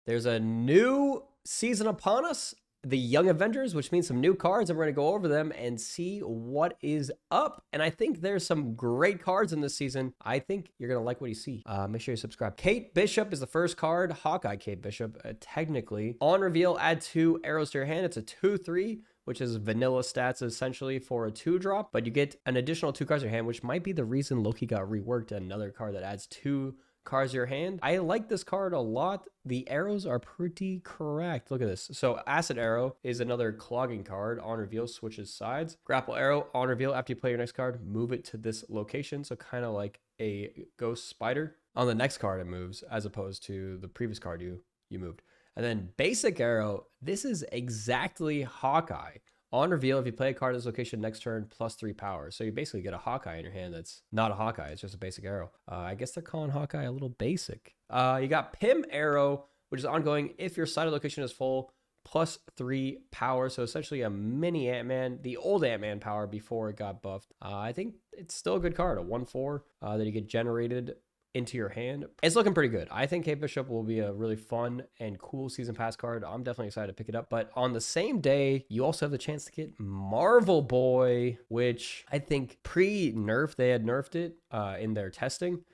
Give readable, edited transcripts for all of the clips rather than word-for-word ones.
There's a new season upon us, the Young Avengers, which means some new cards, and we're going to go over them and see what is up. And I think there's some great cards in this season. I think you're going to like what you see. Make sure you subscribe. Kate Bishop is the first card. Hawkeye Kate Bishop, technically. On reveal, add 2 arrows to your hand. It's a 2/3. Which is vanilla stats essentially for a 2-drop, but you get an additional 2 cards in your hand, which might be the reason Loki got reworked. Another card that adds 2 cards to your hand. I like this card a lot. The arrows are pretty correct. Look at this. So Acid Arrow is another clogging card. On reveal, switches sides. Grapple Arrow, on reveal, after you play your next card, move it to this location. So kind of like a ghost spider. On the next card, it moves as opposed to the previous card you moved. And then Basic Arrow, this is exactly Hawkeye. On reveal, if you play a card at this location next turn, +3 power. So you basically get a Hawkeye in your hand that's not a Hawkeye. It's just a basic arrow. I guess they're calling Hawkeye a little basic. You got Pim Arrow, which is ongoing. If your side location is full, +3 power. So essentially a mini Ant-Man, the old Ant-Man power before it got buffed. I think it's still a good card, a 1/4 that you get generated into your hand. It's looking pretty good. I think Kate Bishop will be a really fun and cool season pass card. I'm definitely excited to pick it up. But on the same day, you also have the chance to get Marvel Boy, which I think pre-nerf, they had nerfed it in their testing.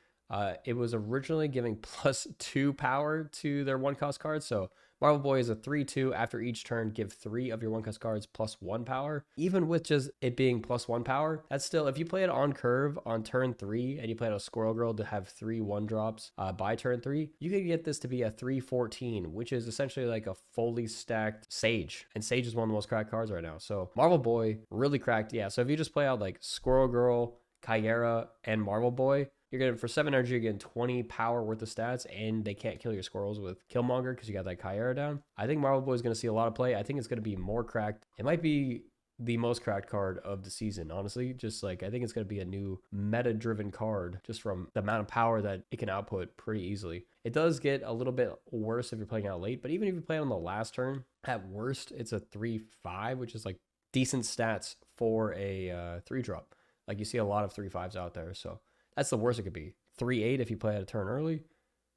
It was originally giving +2 power to their 1-cost cards. So Marvel Boy is a 3/2. After each turn, give 3 of your 1-cost cards +1 power. Even with just it being +1 power, that's still, if you play it on curve on turn 3 and you play it on Squirrel Girl to have 3 1-drops by turn 3, you can get this to be a 3/14, which is essentially like a fully stacked Sage. And Sage is one of the most cracked cards right now. So Marvel Boy, really cracked. Yeah, so if you just play out like Squirrel Girl, Chimera, and Marvel Boy, you're getting, for 7 energy, you're getting 20 power worth of stats, and they can't kill your squirrels with Killmonger because you got that Chimera down. I think Marvel Boy is going to see a lot of play. I think it's going to be more cracked. It might be the most cracked card of the season, honestly. Just like, I think it's going to be a new meta-driven card just from the amount of power that it can output pretty easily. It does get a little bit worse if you're playing out late, but even if you play on the last turn, at worst, it's a 3/5, which is like decent stats for a 3-drop. Like, you see a lot of 3/5s out there, so that's the worst it could be. 3/8 if you play at a turn early.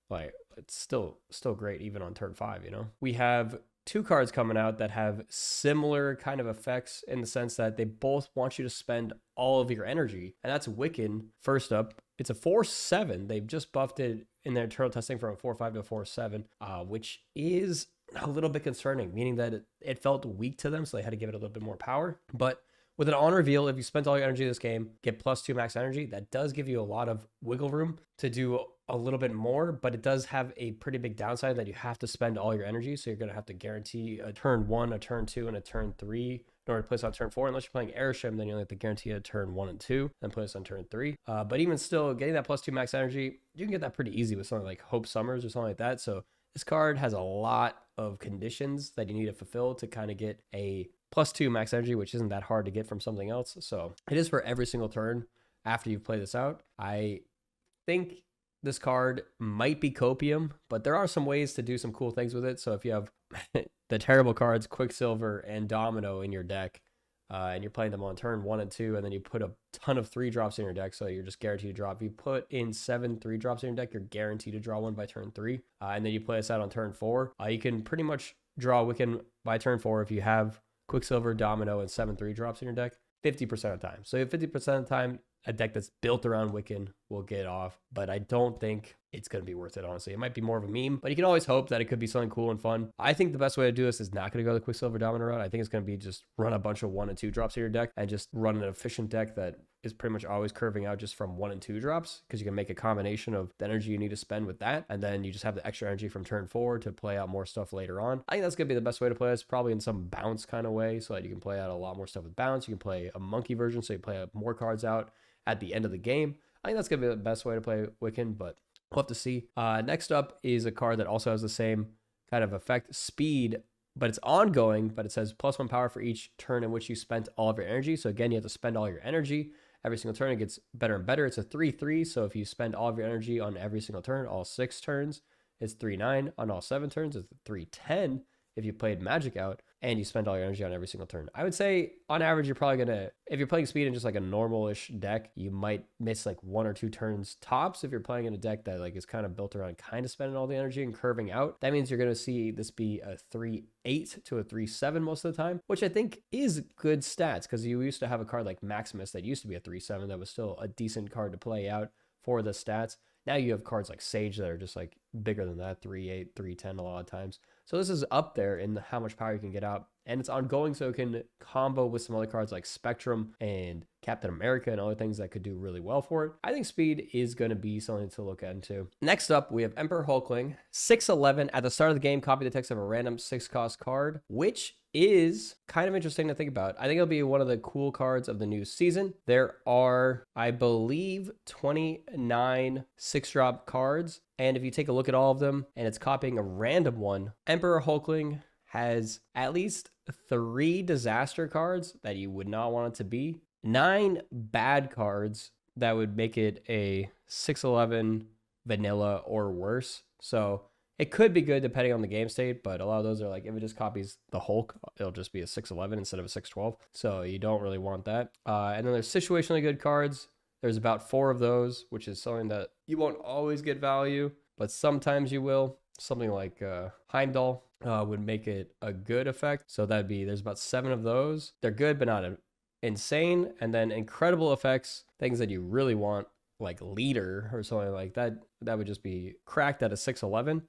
Like, it's still great even on turn 5, you know? We have 2 cards coming out that have similar kind of effects in the sense that they both want you to spend all of your energy. And that's Wiccan. First up, it's a 4/7. They've just buffed it in their internal testing from a 4/5 to a 4/7, which is a little bit concerning, meaning that it felt weak to them, so they had to give it a little bit more power. But with an on reveal, if you spent all your energy this game, get +2 max energy, that does give you a lot of wiggle room to do a little bit more, but it does have a pretty big downside that you have to spend all your energy. So you're going to have to guarantee a turn 1, a turn 2, and a turn 3 in order to place on turn 4. Unless you're playing Airship, then you only have to guarantee a turn 1 and 2 and place on turn 3. But even still, getting that +2 max energy, you can get that pretty easy with something like Hope Summers or something like that. So this card has a lot of conditions that you need to fulfill to kind of get a +2 max energy, which isn't that hard to get from something else. So it is for every single turn after you play this out. I think this card might be Copium, but there are some ways to do some cool things with it. So if you have the terrible cards, Quicksilver and Domino in your deck, and you're playing them on turn 1 and 2, and then you put a ton of 3-drops in your deck, so you're just guaranteed to draw. If you put in 7 3-drops in your deck, you're guaranteed to draw one by turn 3, and then you play this out on turn 4. You can pretty much draw Wiccan by turn 4 if you have Quicksilver, Domino, and 7 3-drops in your deck 50% of the time. So 50% of the time, a deck that's built around Wiccan will get off, but I don't think it's going to be worth it, honestly. It might be more of a meme, but you can always hope that it could be something cool and fun. I think the best way to do this is not going to go the Quicksilver Domino route. I think it's going to be just run a bunch of 1 and 2 drops in your deck and just run an efficient deck that is pretty much always curving out just from 1 and 2 drops, because you can make a combination of the energy you need to spend with that, and then you just have the extra energy from turn 4 to play out more stuff later on. I think that's going to be the best way to play this, probably in some bounce kind of way, so that you can play out a lot more stuff with bounce. You can play a monkey version, so you play more cards out at the end of the game. I think that's going to be the best way to play Wiccan, but we'll have to see. Next up is a card that also has the same kind of effect, Speed, but it's ongoing, but it says +1 power for each turn in which you spent all of your energy. So again, you have to spend all your energy. Every single turn, it gets better and better. It's a 3/3, so if you spend all of your energy on every single turn, all 6 turns, it's 3/9. On all 7 turns, it's 3/10. if you played Magic out and you spend all your energy on every single turn. I would say on average, you're probably going to, if you're playing speed in just like a normal-ish deck, you might miss like 1 or 2 turns tops. If you're playing in a deck that like is kind of built around kind of spending all the energy and curving out, that means you're going to see this be a 3-8 to a 3-7 most of the time, which I think is good stats because you used to have a card like Maximus that used to be a 3-7 that was still a decent card to play out for the stats. Now you have cards like Sage that are just like bigger than that, 3-8, 3-10 a lot of times. So this is up there in how much power you can get out. And it's ongoing, so it can combo with some other cards like Spectrum and Captain America and other things that could do really well for it. I think speed is going to be something to look into. Next up, we have Emperor Hulkling, 6/11. At the start of the game, copy the text of a random 6-cost card, which is kind of interesting to think about. I think it'll be one of the cool cards of the new season. There are, I believe, 29 6-drop cards. And if you take a look at all of them and it's copying a random one, Emperor Hulkling has at least 3 disaster cards that you would not want it to be, 9 bad cards that would make it a 6/11 vanilla or worse. So it could be good depending on the game state, but a lot of those are like, if it just copies the Hulk, it'll just be a 6/11 instead of a 6/12. So you don't really want that. And then there's situationally good cards. There's about 4 of those, which is something that you won't always get value, but sometimes you will. Something like Heimdall would make it a good effect. So that'd be, there's about 7 of those. They're good, but not insane. And then incredible effects, things that you really want, like Leader or something like that, that would just be cracked at a 6/11.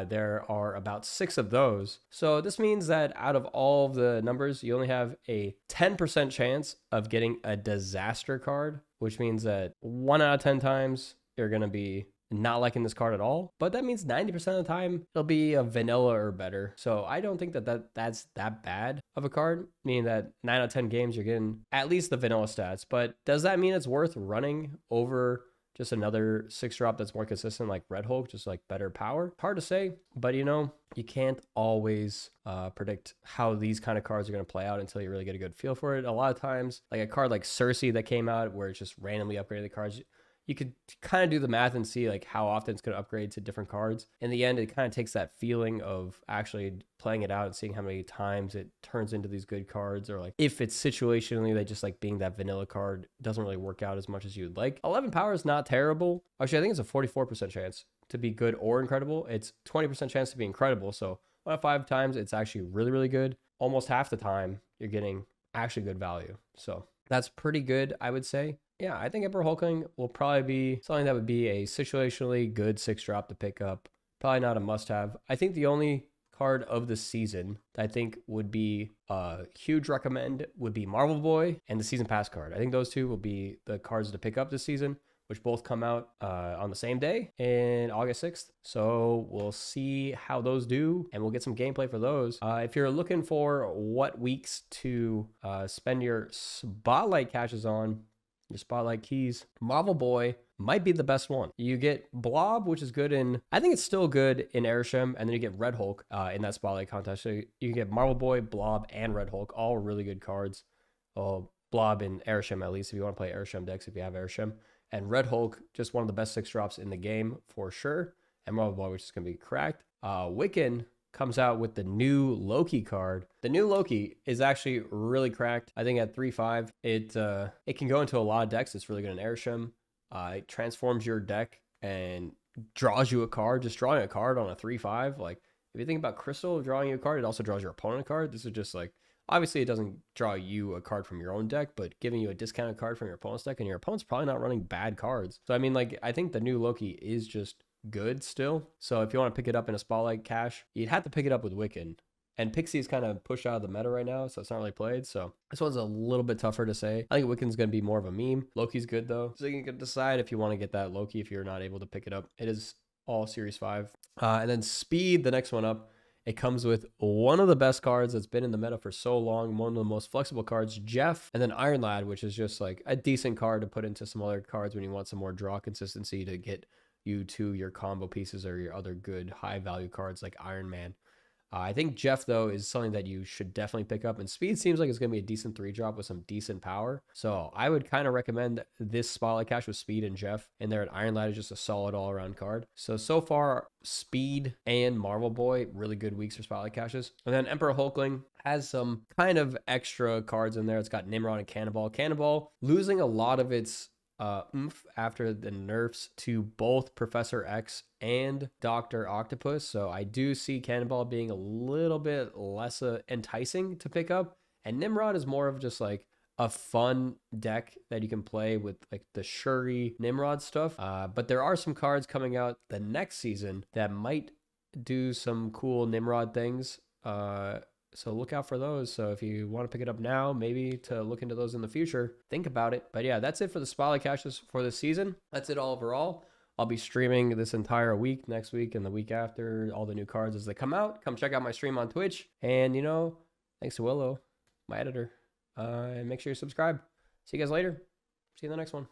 There are about 6 of those. So this means that out of all of the numbers, you only have a 10% chance of getting a disaster card, which means that 1 out of 10 times you're going to be not liking this card at all. But that means 90% of the time it'll be a vanilla or better. So I don't think that's that bad of a card, meaning that 9 out of 10 games you're getting at least the vanilla stats. But does that mean it's worth running over just another 6-drop that's more consistent like Red Hulk, just like better power? Hard to say, but you know, you can't always predict how these kind of cards are going to play out until you really get a good feel for it. A lot of times, like a card like Cersei that came out where it's just randomly upgrading the cards, you could kind of do the math and see like how often it's going to upgrade to different cards. In the end, it kind of takes that feeling of actually playing it out and seeing how many times it turns into these good cards, or like if it's situationally they just like being that vanilla card doesn't really work out as much as you'd like. 11 power is not terrible. Actually, I think it's a 44% chance to be good or incredible. It's 20% chance to be incredible. So 1 out of 5 times it's actually really, really good. Almost half the time you're getting actually good value. So that's pretty good, I would say. Yeah, I think Emperor Hulkling will probably be something that would be a situationally good 6-drop to pick up. Probably not a must-have. I think the only card of the season that I think would be a huge recommend would be Marvel Boy and the Season Pass card. I think those 2 will be the cards to pick up this season, which both come out on the same day in August 6th. So we'll see how those do, and we'll get some gameplay for those. If you're looking for what weeks to spend your spotlight caches on, your spotlight keys, Marvel Boy might be the best one. You get Blob, which is good in, I think it's still good in Airsham, and then you get Red Hulk in that spotlight contest. So you can get Marvel Boy, Blob, and Red Hulk, all really good cards. Blob in Airsham, at least, if you want to play Airsham decks, if you have Airsham. And Red Hulk, just one of the best 6-drops in the game for sure. And Marvel Boy, which is going to be cracked. Wiccan comes out with the new Loki card. The new Loki is actually really cracked. I think at 3/5, it can go into a lot of decks. It's really good in Airsham. It transforms your deck and draws you a card. Just drawing a card on a 3/5. Like, if you think about Crystal drawing you a card, it also draws your opponent a card. This is just like, obviously it doesn't draw you a card from your own deck, but giving you a discounted card from your opponent's deck, and your opponent's probably not running bad cards. So I mean, like, I think the new Loki is just good still. So if you want to pick it up in a spotlight cache, you'd have to pick it up with Wiccan. And Pixie's kind of pushed out of the meta right now, so it's not really played. So this one's a little bit tougher to say. I think Wiccan's going to be more of a meme. Loki's good though. So you can decide if you want to get that Loki if you're not able to pick it up. It is all Series 5. And then Speed, the next one up. It comes with one of the best cards that's been in the meta for so long, one of the most flexible cards, Jeff, and then Iron Lad, which is just like a decent card to put into some other cards when you want some more draw consistency to get you to your combo pieces or your other good high value cards like Iron Man. I think Jeff, though, is something that you should definitely pick up. And speed seems like it's going to be a decent 3-drop with some decent power. So I would kind of recommend this Spotlight Cache with speed and Jeff. And there at Iron Lad is just a solid all-around card. So far, speed and Marvel Boy, really good weeks for Spotlight Caches. And then Emperor Hulkling has some kind of extra cards in there. It's got Nimrod and Cannonball. Cannonball losing a lot of its oomph after the nerfs to both Professor X and Dr. Octopus. So I do see Cannonball being a little bit less enticing to pick up. And Nimrod is more of just like a fun deck that you can play with like the Shuri Nimrod stuff. But there are some cards coming out the next season that might do some cool Nimrod things. So look out for those. So if you want to pick it up now, maybe to look into those in the future, think about it. But yeah, that's it for the Spotlight Caches for this season. That's it all overall. I'll be streaming this entire week, next week and the week after, all the new cards as they come out. Come check out my stream on Twitch. And, you know, thanks to Willow, my editor. And make sure you subscribe. See you guys later. See you in the next one.